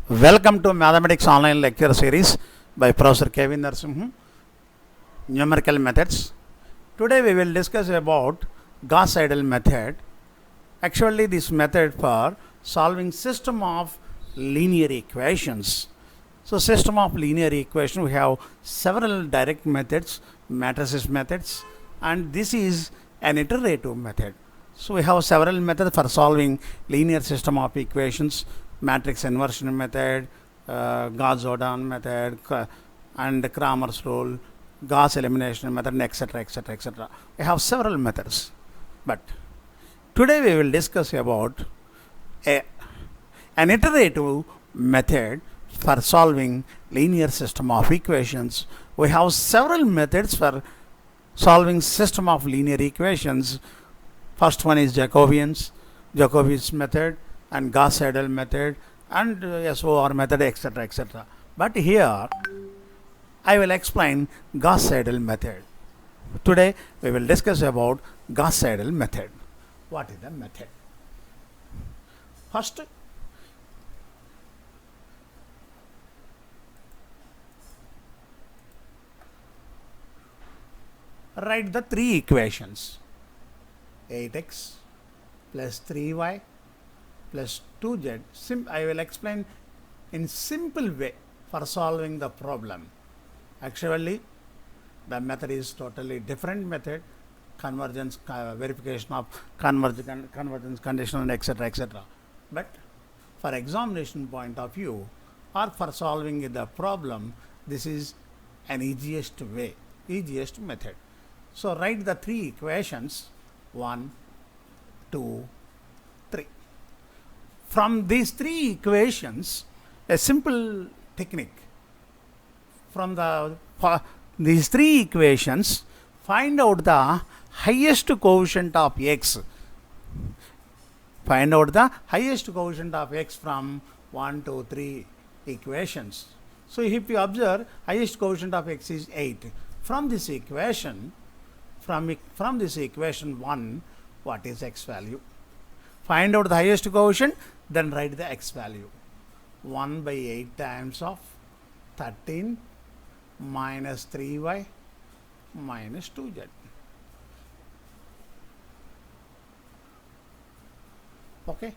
Welcome to Mathematics Online Lecture Series by Professor Kevin Narasimhan, Numerical Methods. Today we will discuss about Gauss-Seidel method. Actually, this method for solving system of linear equations. So, system of linear equation, we have several direct methods, matrices methods, and this is an iterative method. So, we have several methods for solving linear system of equations. Matrix inversion method, Gauss-Jordan method, and Cramer's rule, Gauss elimination method, etc., etc., etc. We have several methods, but today we will discuss about an iterative method for solving linear system of equations. We have several methods for solving system of linear equations. First one is Jacobian's method, and Gauss-Seidel method, and SOR method, etc., etc. But here I will explain Gauss-Seidel method. Today we will discuss about Gauss-Seidel method. What is the method? First, write the three equations: 8x plus 3y plus 2z. I will explain in simple way for solving the problem. Actually, the method is totally different method, convergence, verification of convergence conditional, etc., etc. But for examination point of view or for solving the problem, this is an easiest way, easiest method. So write the three equations: 1, 2, 3. From these three equations, a simple technique. From these three equations, find out the highest coefficient of x. Find out the highest coefficient of x from 1, 2, 3 equations. So if you observe, highest coefficient of x is 8. From this equation, from this equation 1, what is x value? Find out the highest coefficient, then write the x value. 1 by 8 times of 13 minus 3y minus 2z. Okay.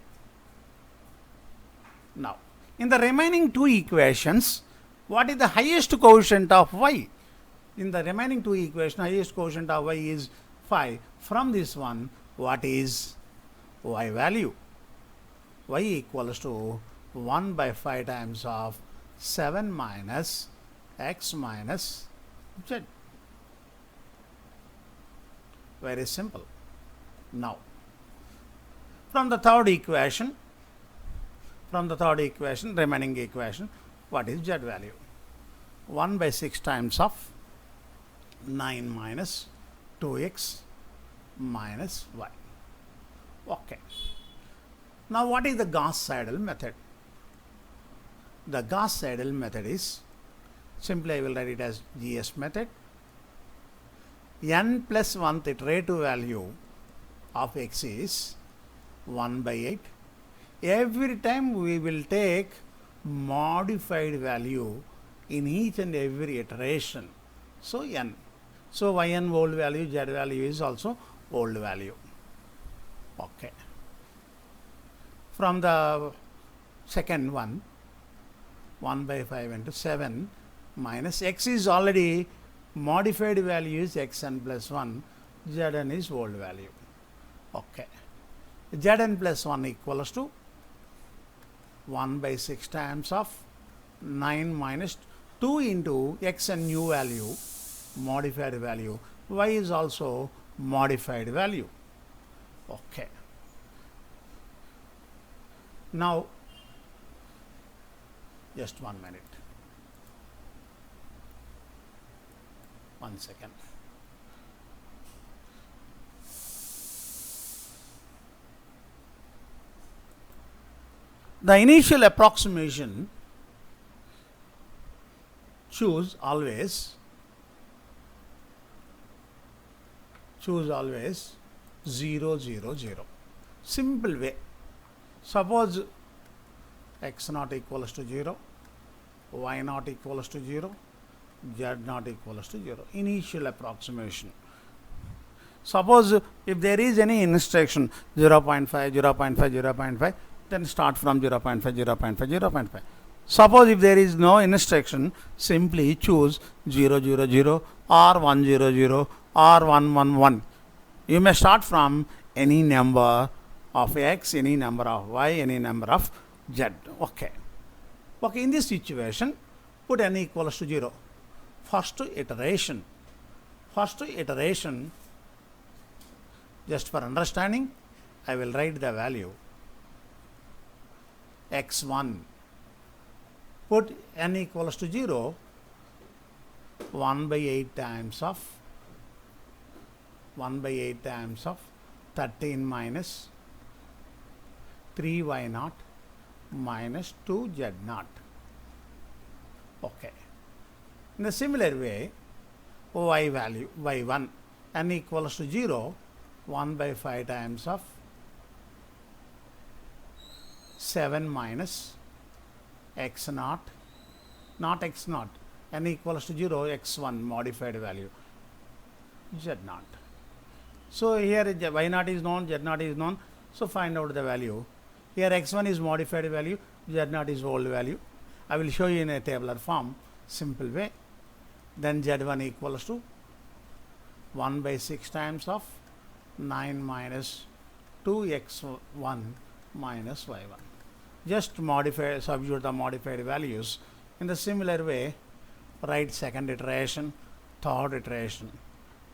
Now, in the remaining two equations, what is the highest coefficient of y? In the remaining two equations, highest coefficient of y is 5. From this one, what is y value? Y equals to 1 by 5 times of 7 minus x minus z. Very simple. Now, from the third equation, remaining equation, what is z value? 1 by 6 times of 9 minus 2x minus y. Okay. Now, what is the Gauss-Seidel method? The Gauss-Seidel method is, simply I will write it as GS method. N plus 1th iterative value of x is 1 by 8. Every time we will take modified value in each and every iteration. So, n. So, yn old value, z value is also old value. Okay. From the second one, 1 by 5 into 7 minus x is already modified value is xn plus 1, zn is old value. Okay. Zn plus 1 equals to 1 by 6 times of 9 minus 2 into xn new value, modified value. Y is also modified value. Okay. Now, just 1 minute. 1 second. The initial approximation, choose always 0, 0, 0. Simple way. Suppose x naught equals to 0, y naught equals to 0, z naught equals to 0. Initial approximation. Suppose if there is any instruction 0.5, 0.5, 0.5, then start from 0.5, 0.5, 0.5. Suppose if there is no instruction, simply choose 0, 0, 0 or 1, 0, 0 or 1, 1, 1. You may start from any number of x, any number of y, any number of z. Okay. Okay, in this situation, put n equals to 0. First iteration, just for understanding, I will write the value x1. Put n equals to 0, 1 by 8 times of 13 minus 3y0 minus 2z0. Okay. In a similar way, y value, y1, n equals to 0, 1 by 5 times of 7 minus x0, not x0, n equals to 0, x1 modified value, z0. So here y0 is known, z0 is known, so find out the value. Here x1 is modified value, z0 is old value. I will show you in a tabular form, simple way. Then z1 equals to 1 by 6 times of 9 minus 2x1 minus y1. Just modify, substitute the modified values. In the similar way, write second iteration, third iteration.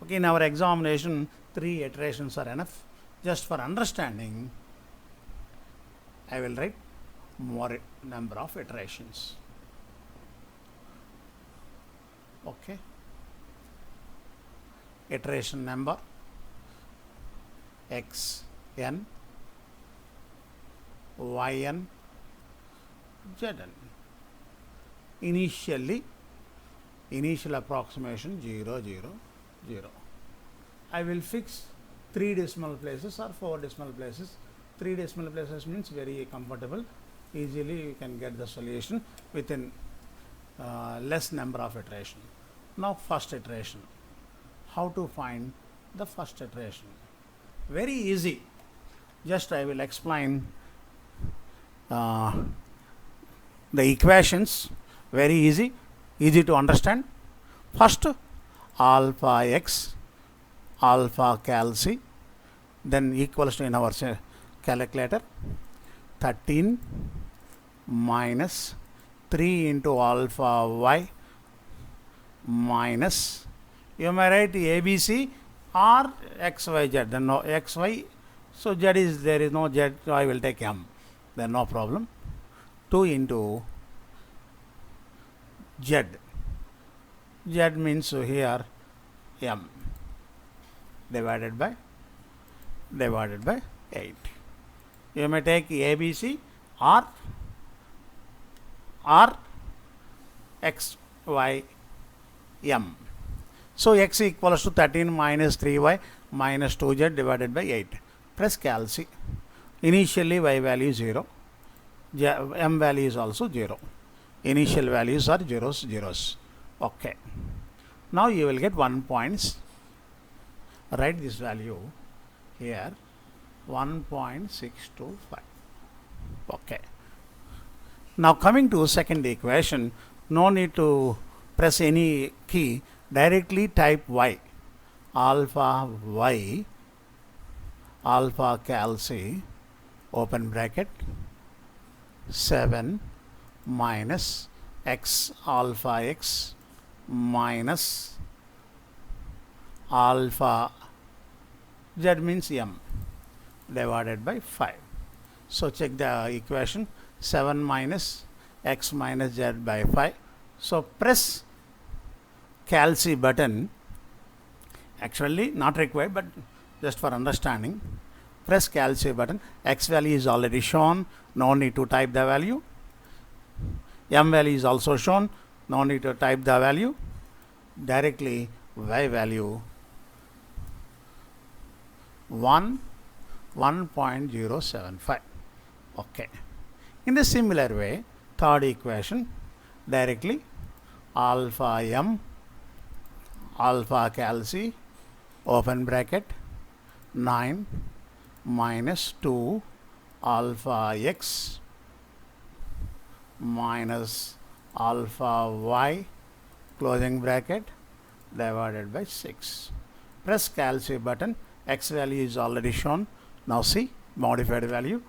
Okay, in our examination, 3 iterations are enough. Just for understanding, I will write more number of iterations. Okay. Iteration number xn, yn, zn. Initial approximation 0, 0, 0. I will fix 3 decimal places or 4 decimal places. 3 decimal places means very comfortable. Easily you can get the solution within less number of iteration. Now first iteration. How to find the first iteration? Very easy. Just I will explain the equations. Very easy to understand. First alpha x, alpha cal c, then equals to in our calculator 13 minus 3 into alpha y minus, you may write ABC or XYZ, then no XY, so Z is, there is no Z, so I will take M, then no problem. 2 into Z, Z means here M divided by 8. You may take ABC or XY M. So x equals to 13 minus 3y minus 2z divided by 8. Press cal c. Initially y value is 0. M value is also 0. Initial values are zeros. Okay. Now you will get 1 points. Write this value here 1.625. Okay. Now coming to second equation, no need to press any key, directly type y, alpha cal c, open bracket, 7 minus x alpha x minus alpha z means m divided by 5. So check the equation, 7 minus x minus z by 5. So press cal c button, actually not required but just for understanding. Press cal c button, x value is already shown, no need to type the value. M value is also shown, no need to type the value. Directly y value 1.075. Okay. In the similar way, third equation, directly alpha m alpha cal c open bracket 9 minus 2 alpha x minus alpha y closing bracket divided by 6. Press cal c button. X value is already shown. Now see modified value.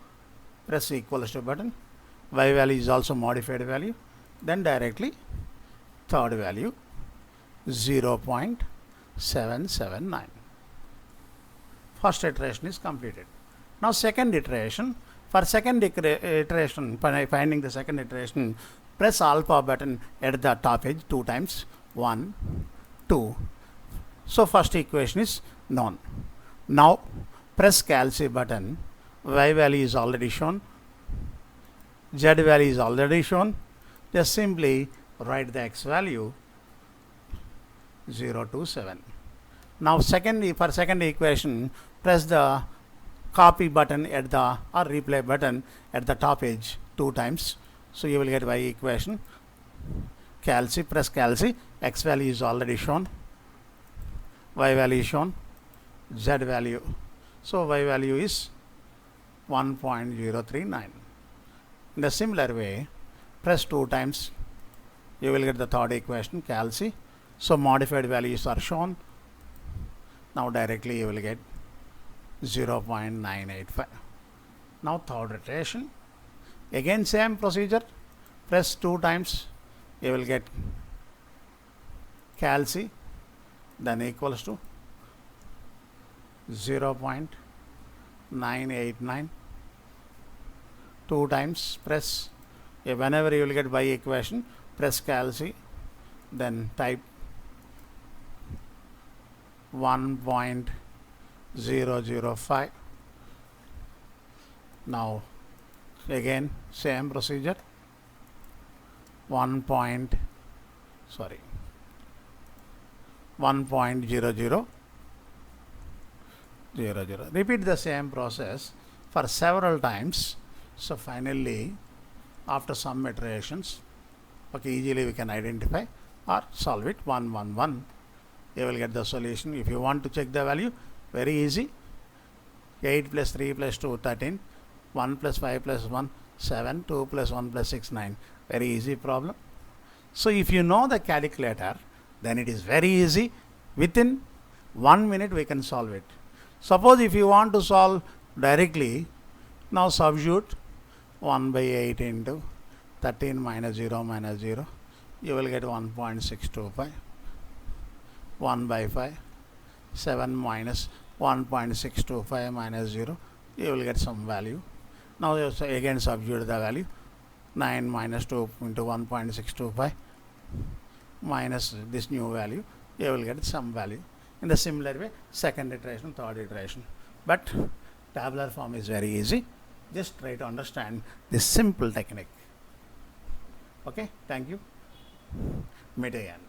Press equals to button. Y value is also modified value. Then directly third value 0.779. First iteration is completed. Now second iteration. For second iteration, finding the second iteration, press alpha button at the top edge 2 times. 1, 2. So first equation is known. Now press cal c button. Y value is already shown. Z value is already shown. Just simply write the x value 0.27. Now for second equation, press the copy button at the or replay button at the top edge 2 times. So you will get y equation. Cal c, press cal c. X value is already shown. Y value is shown. Z value. So y value is 1.039. In the similar way, press 2 times. You will get the third equation, cal c. So modified values are shown. Now directly you will get 0.985. Now third iteration. Again same procedure. Press 2 times. You will get cal c, then equals to 0.989. 2 times press. Whenever you will get y equation, press cal c, then type 1.005. Now again same procedure. 1.0000. Repeat the same process for several times. So finally, after some iterations, okay, easily we can identify or solve it 1, 1, 1. You will get the solution. If you want to check the value, very easy. 8 plus 3 plus 2, 13. 1 plus 5 plus 1, 7. 2 plus 1 plus 6, 9. Very easy problem. So if you know the calculator, then it is very easy. Within 1 minute we can solve it. Suppose if you want to solve directly, now substitute 1 by 8 into 13 minus 0 minus 0. You will get 1.625. 1 by 5. 7 minus 1.625 minus 0. You will get some value. Now you again substitute the value. 9 minus 2 into 1.625 minus this new value, you will get some value. In the similar way, second iteration, third iteration. But tabular form is very easy. Just try to understand this simple technique. Okay, thank you. Meet again.